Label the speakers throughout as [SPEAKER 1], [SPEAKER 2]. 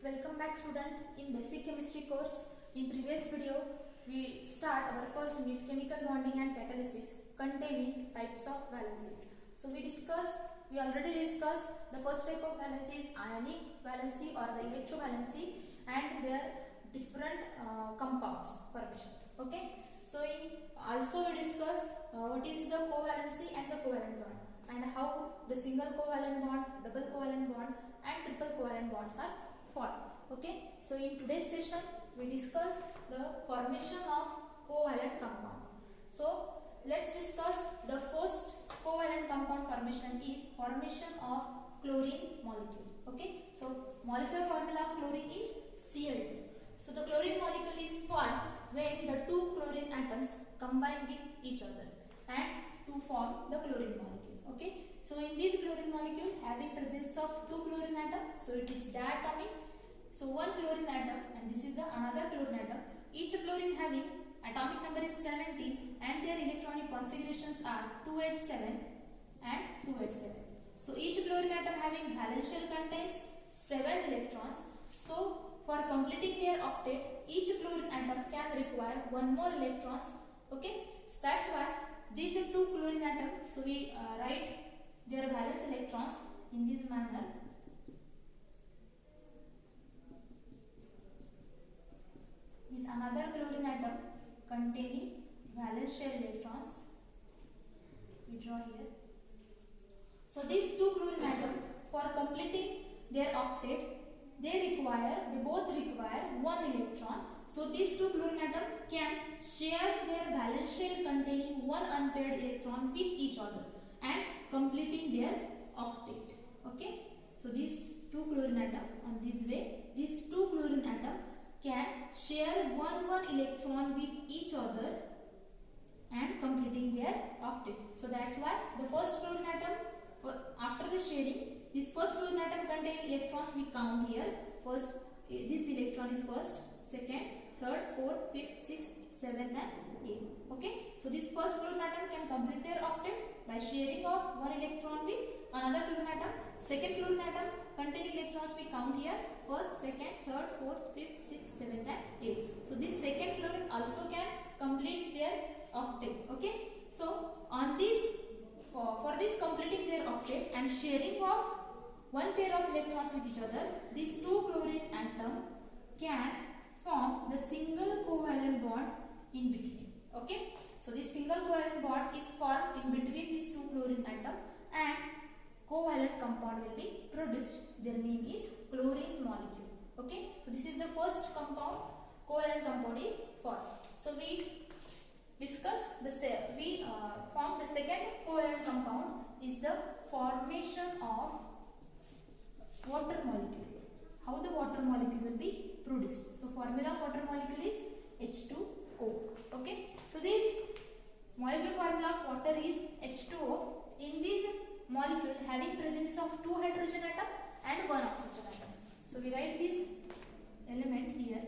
[SPEAKER 1] Welcome back student in basic chemistry course. In previous video we start our first unit chemical bonding and catalysis containing types of valencies. So we already discussed the first type of valency is ionic valency or the electrovalency and their different compounds formation. Okay. So also we discuss what is the covalency and the covalent bond and how the single covalent bond, double covalent bond and triple covalent bonds are formed. Okay. So in today's session we discuss the formation of covalent compound. So let's discuss the first covalent compound formation is formation of chlorine molecule. Okay. So molecular formula of chlorine is Cl2. So the chlorine molecule is formed when the two chlorine atoms combine with each other and to form the chlorine molecule. Okay. So in this chlorine molecule having presence of two chlorine atoms, so it is diatomic. So one chlorine atom and this is the another chlorine atom. Each chlorine having atomic number is 17 and their electronic configurations are 287 and 287. So each chlorine atom having valence shell contains 7 electrons. So for completing their octet, each chlorine atom can require one more electrons. Okay, so that's why these are two chlorine atoms. So we write their valence electrons in this manner. This another chlorine atom containing valence shell electrons. We draw here. So these two chlorine atoms for completing their octet, they both require one electron. So these two chlorine atoms can share their valence shell containing one unpaired electron with each other and completing their octet. Okay. So these two chlorine atoms on this way, these two chlorine atoms can share one electron with each other and completing their octet. So that's why the first chlorine atom, after the sharing, this first chlorine atom containing electrons we count here. First, this electron is first, second, third, fourth, fifth, sixth, seventh and eighth. Okay. So this first chlorine atom can complete their octet by sharing of one electron with another chlorine atom. Second chlorine atom containing electrons we count here. First, second, third, fourth, fifth, sixth, seventh and eighth. So this second chlorine also can complete their octet. Okay. So on this, for this completing their octet and sharing of one pair of electrons with each other, these two chlorine atoms can form the single covalent bond in between. Okay. So this single covalent bond is formed in between these two chlorine atoms and covalent compound will be produced. Their name is chlorine molecule. Okay. So this is the first compound, covalent compound is formed. So we discuss form the second covalent compound is the formation of water molecule. How the water molecule will be produced. So formula of water molecule is H2O. Okay. So this molecular formula of water is H2O. In this molecule having presence of two hydrogen atom and one oxygen atom. So we write this element here.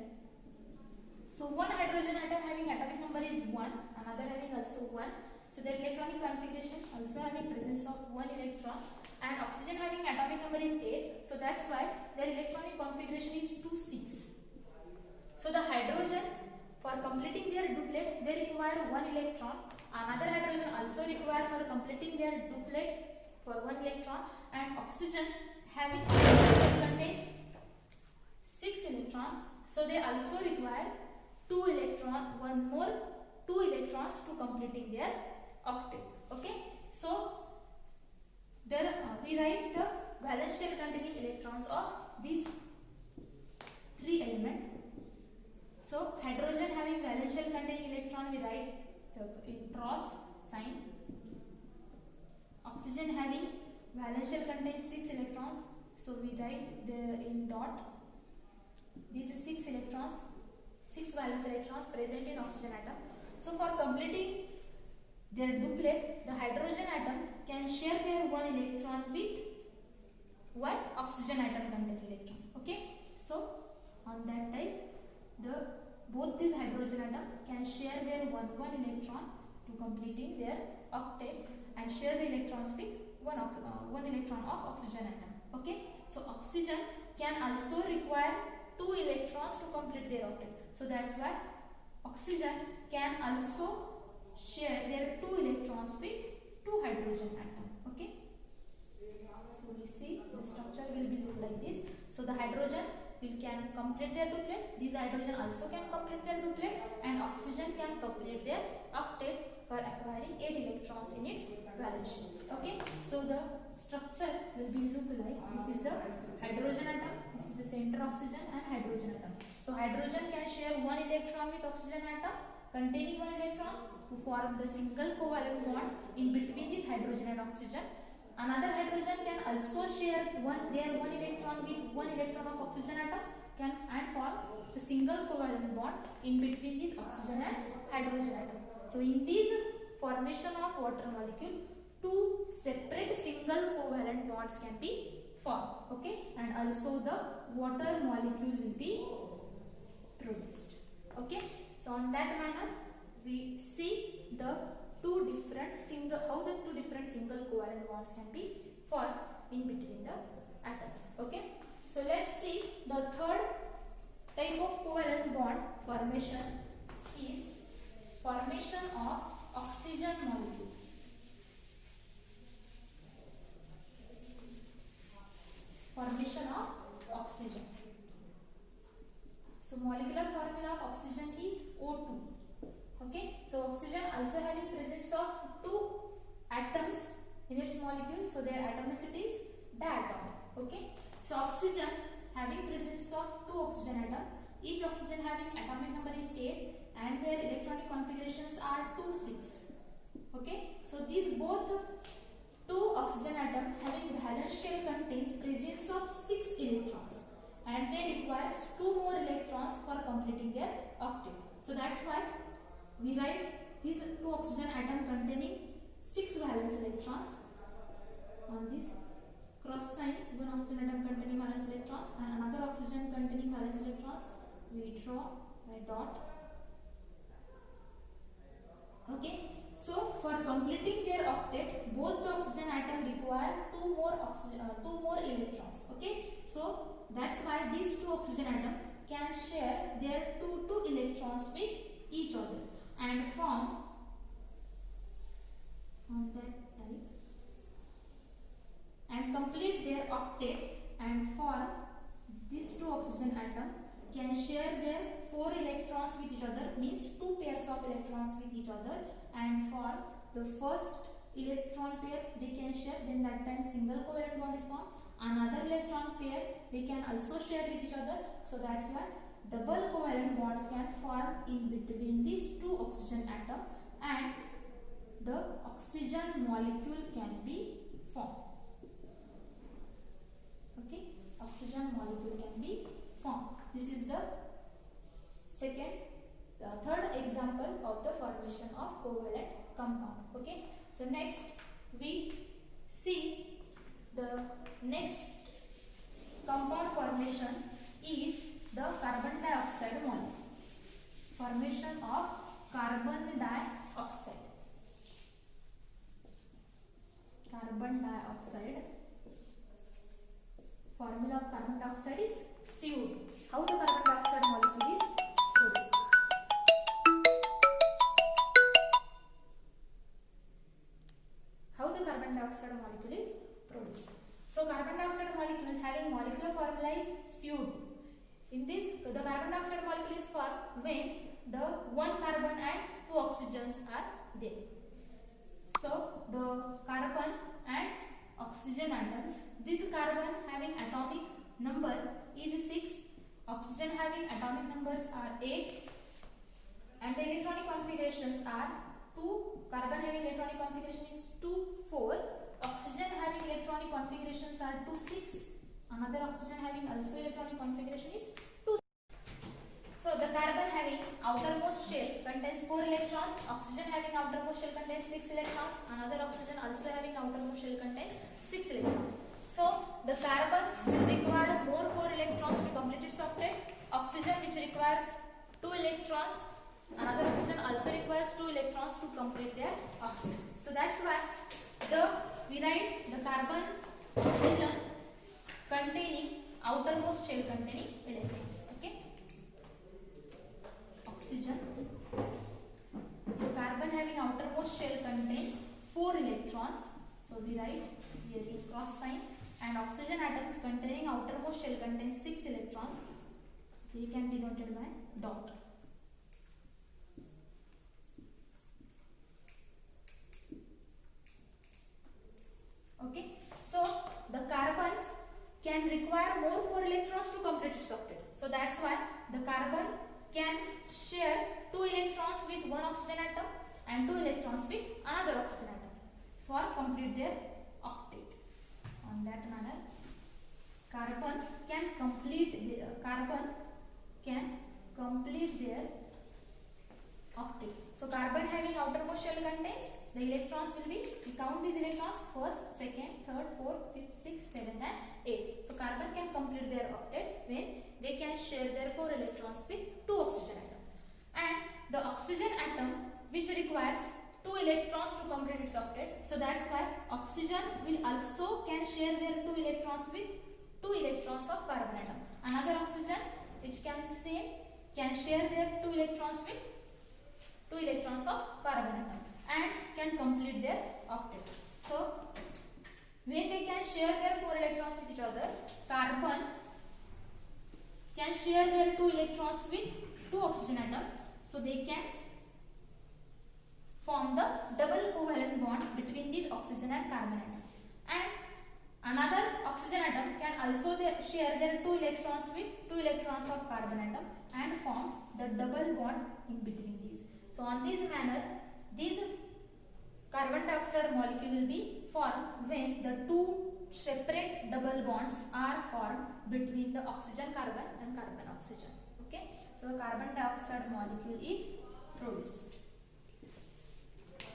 [SPEAKER 1] So one hydrogen atom having atomic number is 1, another having also 1. So their electronic configuration also having presence of one electron and oxygen having atomic number is 8. So that's why their electronic configuration is 2, 6. So the hydrogen for completing their duplet they require one electron. Another hydrogen also require for completing their duplet for one electron and oxygen having contains 6 electrons. So they also require 2 electrons to completing their octet. Okay. So there we write the valence shell containing electrons of these 3 elements. So hydrogen having valence shell containing electron we write the cross sign. Oxygen having valence shell contains 6 electrons. So we write the in dot. These are 6 electrons, 6 valence electrons present in oxygen atom. So for completing their duplet, the hydrogen atom can share their one electron with one oxygen atom containing electron. Okay. So on that type, both these hydrogen atom can share their one electron to completing their octet and share the electrons with one electron of oxygen atom. Okay. So oxygen can also require 2 electrons to complete their octet. So that's why oxygen can also share their 2 electrons with 2 hydrogen atom. Okay. So we see the structure will be look like this. So the hydrogen can complete their duplet. These hydrogen also can complete their duplet, and oxygen can complete their octet for acquiring 8 electrons in its valence shell. Okay. So the structure will be look like this is the hydrogen atom, this is the center oxygen and hydrogen atom. So hydrogen can share 1 electron with oxygen atom containing 1 electron to form the single covalent bond in between this hydrogen and oxygen. Another hydrogen can also share their 1 electron with 1 electron of oxygen atom and form the single covalent bond in between this oxygen and hydrogen atom. So in this formation of water molecule, 2 separate single covalent bonds can be formed. Okay, and also the water molecule will be produced. Okay, so on that manner we see the how the two different single covalent bonds can be formed in between the atoms. Okay, so let's see the third type of covalent bond formation is formation of oxygen molecule. Formation of oxygen. So molecular formula of oxygen is O2. Okay, so oxygen also having presence of 2 atoms in its molecule, so their atomicity is diatomic. Okay, so oxygen having presence of 2 oxygen atom, each oxygen having atomic number is 8 and their electronic configurations are 2, 6. Okay, so these both 2 oxygen atom having valence shell contains presence of 6 electrons and they requires 2 more electrons for completing their octet. So that's why we write these 2 oxygen atom containing 6 valence electrons on this cross sign. One oxygen atom containing valence electrons and another oxygen containing valence electrons we draw by dot. Okay, so for completing their octet, both the oxygen atom require 2 more electrons. Okay, so that's why these 2 oxygen atom can share their 2 electrons with each other and form on that type and complete their octet and form these 2 oxygen atom can share their 4 electrons with each other, means 2 pairs of electrons with each other and form the first electron pair they can share, then that time single covalent bond is formed. Another electron pair they can also share with each other, so that's why double covalent bonds can form in between these 2 oxygen atom and the oxygen molecule can be formed. Okay, oxygen molecule can be formed. This is the third example of the formation of covalent compound. Okay, so next we see the next compound formation is the carbon dioxide molecule. Formation of carbon dioxide. Carbon dioxide. Formula of carbon dioxide is CO2. How the carbon dioxide molecule is produced? How the carbon dioxide molecule is produced? So carbon dioxide molecule having molecular formula is CO2. In this, the carbon dioxide molecule is formed when the 1 carbon and 2 oxygens are there. So the carbon and oxygen atoms, this carbon having atomic number is 6, oxygen having atomic numbers are 8 and the electronic configurations are 2, carbon having electronic configuration is 2, 4, oxygen having electronic configurations are 2, 6, another oxygen having also electronic configuration is 2. So the carbon having outermost shell contains 4 electrons, oxygen having outermost shell contains 6 electrons, another oxygen also having outermost shell contains 6 electrons. So the carbon will require more 4 electrons to complete its octet, oxygen which requires 2 electrons, another oxygen also requires 2 electrons to complete their octet. So that's why we write the carbon oxygen containing outermost shell containing electrons. Okay, oxygen. So carbon having outermost shell contains 4 electrons. So we write here a cross sign, and oxygen atoms containing outermost shell contains 6 electrons. They can be denoted by dot. Okay, so the carbon can require more 4 electrons to complete its octet. So that's why the carbon can share 2 electrons with one oxygen atom and 2 electrons with another oxygen atom for complete their octet. On that manner, carbon can complete their octet. So carbon having outermost shell contains, the electrons will be, we count these electrons, first, second, third, fourth, fifth, sixth, seventh and eighth. So carbon can complete their octet when they can share their 4 electrons with 2 oxygen atoms. And the oxygen atom which requires 2 electrons to complete its octet. So that's why oxygen will also can share their 2 electrons with 2 electrons of carbon atom. Another oxygen which can share their 2 electrons with 2 electrons of carbon atom and can complete their octet. So when they can share their 4 electrons with each other, carbon can share their 2 electrons with 2 oxygen atom. So they can form the double covalent bond between this oxygen and carbon atom. And another oxygen atom can also share their 2 electrons with 2 electrons of carbon atom and form the double bond in between these. So on this manner, these carbon dioxide molecule will be formed when the 2 separate double bonds are formed between the oxygen carbon and carbon oxygen. Okay, so carbon dioxide molecule is produced.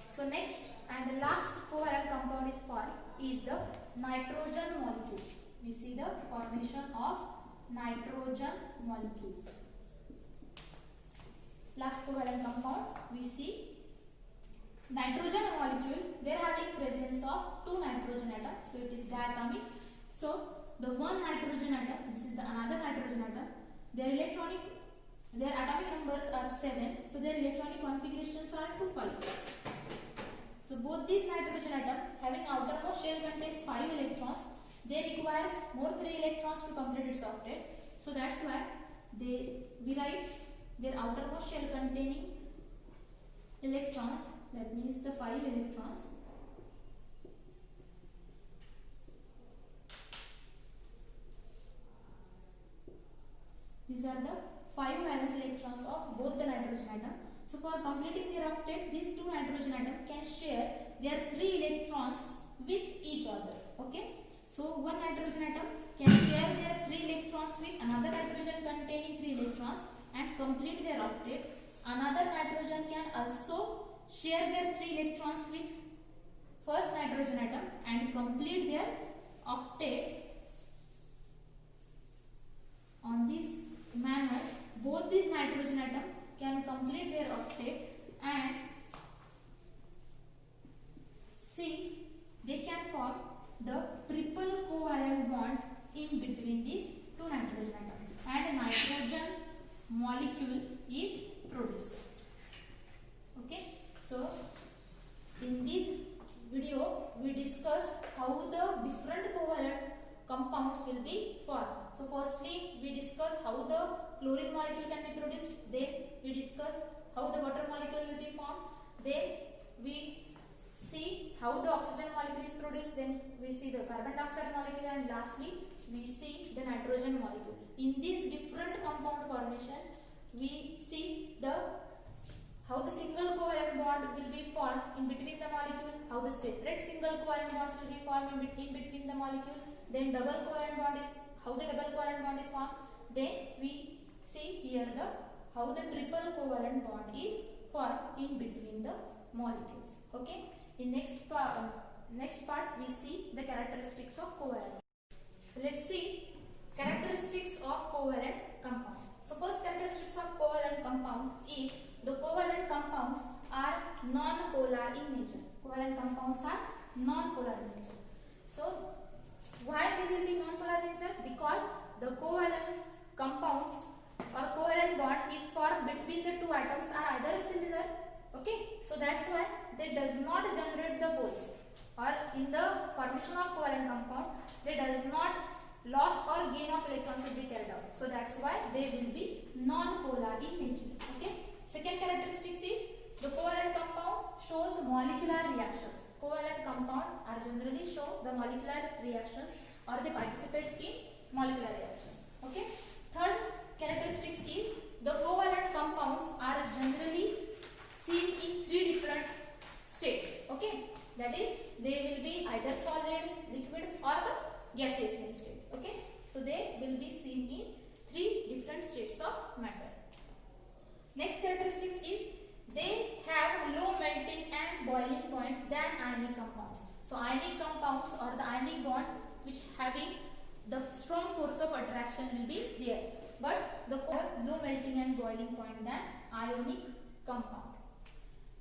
[SPEAKER 1] So next and the last covalent compound is formed is the nitrogen molecule. We see the formation of nitrogen molecule. Last covalent compound we see nitrogen molecule. They are having presence of 2 nitrogen atoms, so it is diatomic. So the one nitrogen atom, this is the another nitrogen atom, their atomic numbers are 7, so their electronic configurations are 2, 5. So both these nitrogen atom having outermost shell contains 5 electrons, they requires more 3 electrons to complete its octet. So that's why we write their outermost shell containing electrons, that means the 5 electrons. These are the 5 valence electrons of both the nitrogen atom. So for completing their octet, these 2 nitrogen atoms can share their 3 electrons with each other. Okay, so one nitrogen atom can share their 3 electrons with another nitrogen containing 3 electrons and complete their octet. Another nitrogen can also share their 3 electrons with first nitrogen atom and complete their octet. On this manner, both these nitrogen atoms can complete their octet and see they can form the triple covalent bond in between these 2 nitrogen atoms and nitrogen molecule is produced. Okay, so in this video we discussed how the different covalent compounds will be formed. So firstly we discussed how the chlorine molecule can be produced, then we discussed how the water molecule will be formed, then we see how the oxygen molecule is produced, then we see the carbon dioxide molecule, and lastly we see the nitrogen molecule. In this different compound formation we see how the single covalent bond will be formed in between the molecule, how the separate single covalent bonds will be formed in between the molecule, then double covalent bond is how the double covalent bond is formed, then we see here how the triple covalent bond is formed in between the molecules. Okay, in next part we see the characteristics of covalent. So let's see characteristics of covalent compound. So first characteristics of covalent compound is the covalent compounds are non-polar in nature. Covalent compounds are non-polar in nature. So Why they will be non-polar in nature? Because the covalent compounds or covalent bond is formed between the two atoms are either similar, okay, so that's why they does not generate the poles, or in the formation of covalent compound they does not loss or gain of electrons will be carried out, so that's why they will be non-polar in nature. Okay, second characteristics is the covalent compound shows molecular reactions. Covalent compound are generally show the molecular reactions or they participates in molecular reactions. Okay, third characteristics is the covalent compounds are generally seen in three different states. Okay, that is they will be either solid, liquid or the gaseous in state. Okay, so they will be seen in three different states of matter. Next characteristics is they have low melting and boiling point than ionic compounds. So ionic compounds or the ionic bond which having the strong force of attraction will be there, but the low melting and boiling point than ionic compound.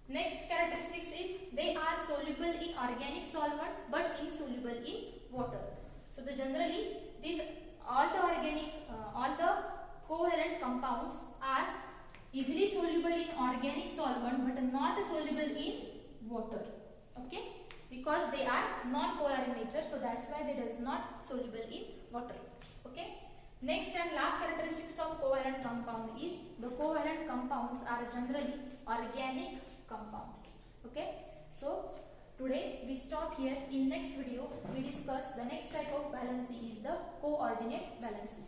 [SPEAKER 1] Next characteristics is they are soluble in organic solvent but insoluble in water. So the generally these all the covalent compounds are easily soluble in organic solvent but not soluble in water. Okay, because they are non-polar in nature, so that's why they does not soluble in water. Okay, next and last characteristics of covalent compound is the covalent compounds are generally organic compounds. Okay, so today we stop here. In next video we discuss the next type of valency is the coordinate valency.